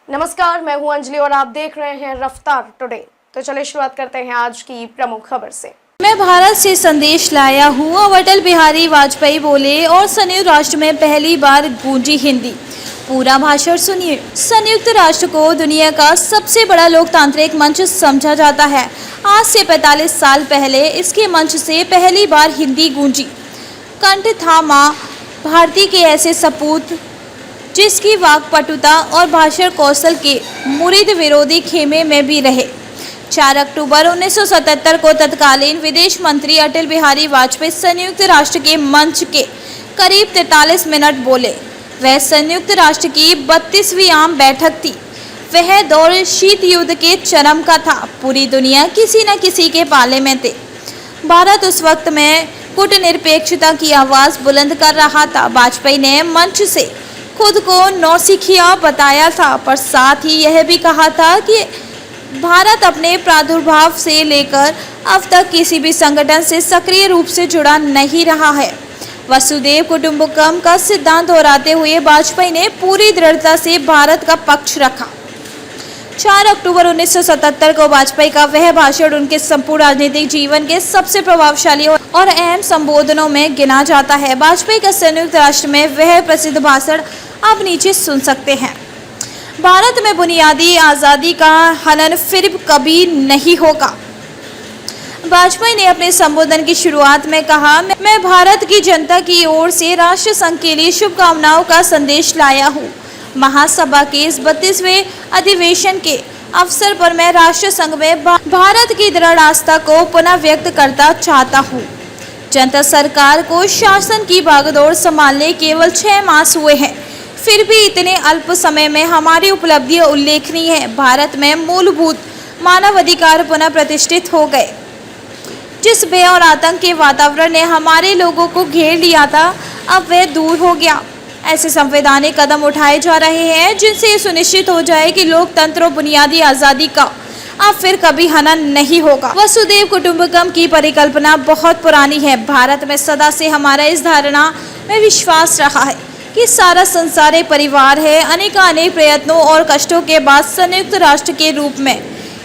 नमस्कार, मैं हूं अंजलि और आप देख रहे हैं रफ्तार टुडे। तो चलिए शुरुआत करते हैं आज की प्रमुख खबर से। मैं भारत से संदेश लाया हूँ, अब अटल बिहारी वाजपेयी बोले और संयुक्त राष्ट्र में पहली बार गूंजी हिंदी। पूरा भाषण सुनिए। संयुक्त राष्ट्र को दुनिया का सबसे बड़ा लोकतांत्रिक मंच समझा जाता है। आज से 45 साल पहले इसके मंच से पहली बार हिंदी गूंजी। कंठ था माँ भारती के ऐसे सपूत जिसकी वाक्पटुता और भाषण कौशल के मुरीद विरोधी खेमे में भी रहे। 4 अक्टूबर 1977 को तत्कालीन विदेश मंत्री अटल बिहारी वाजपेयी संयुक्त राष्ट्र के मंच के करीब 43 मिनट बोले। वह संयुक्त राष्ट्र की 32वीं आम बैठक थी। वह दौर शीत युद्ध के चरम का था। पूरी दुनिया किसी न किसी के पाले में थे। भारत उस वक्त में कूटनिरपेक्षता की आवाज़ बुलंद कर रहा था। वाजपेयी ने मंच से खुद को नौसिखिया बताया था, पर साथ ही यह भी कहा था कि भारत अपने प्रादुर्भाव से लेकर अब तक किसी भी संगठन से सक्रिय रूप से जुड़ा नहीं रहा है। वसुधैव कुटुंबकम का सिद्धांत दोहराते हुए वाजपेयी ने पूरी दृढ़ता से भारत का पक्ष रखा। 4 अक्टूबर 1977 को वाजपेयी का वह भाषण उनके संपूर्ण राजनीतिक जीवन के सबसे प्रभावशाली और अहम संबोधनों में गिना जाता है। वाजपेयी का संयुक्त राष्ट्र में वह प्रसिद्ध भाषण आप नीचे सुन सकते हैं। भारत में बुनियादी आज़ादी का हनन फिर कभी नहीं होगा। वाजपेयी ने अपने संबोधन की शुरुआत में कहा, मैं भारत की जनता की ओर से राष्ट्र संघ के लिए शुभकामनाओं का संदेश लाया हूँ। महासभा के इस 32वें अधिवेशन के अवसर पर मैं राष्ट्र संघ में भारत की दृढ़ आस्था को पुनः व्यक्त करता चाहता हूँ। जनता सरकार को शासन की भागदौड़ संभालने केवल 6 मास हुए हैं, फिर भी इतने अल्प समय में हमारी उपलब्धियां उल्लेखनीय है। भारत में मूलभूत मानव अधिकार पुनः प्रतिष्ठित हो गए। जिस भय और आतंक के वातावरण ने हमारे लोगों को घेर लिया था, अब वह दूर हो गया। ऐसे संवैधानिक कदम उठाए जा रहे हैं जिनसे ये सुनिश्चित हो जाए कि लोकतंत्र और बुनियादी आज़ादी का अब फिर कभी हनन नहीं होगा। वसुधैव कुटुंबकम की परिकल्पना बहुत पुरानी है। भारत में सदा से हमारा इस धारणा में विश्वास रहा है कि सारा संसार एक परिवार है। अनेक प्रयत्नों और कष्टों के बाद संयुक्त राष्ट्र के रूप में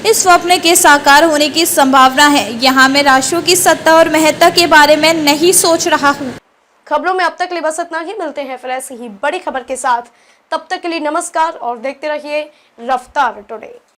इस स्वप्न के साकार होने की संभावना है। यहाँ मैं राष्ट्रों की सत्ता और महत्ता के बारे में नहीं सोच रहा हूँ। खबरों में अब तक के लिए बस इतना ही। मिलते हैं फिर ऐसी ही बड़ी खबर के साथ। तब तक के लिए नमस्कार और देखते रहिए रफ्तार टुडे।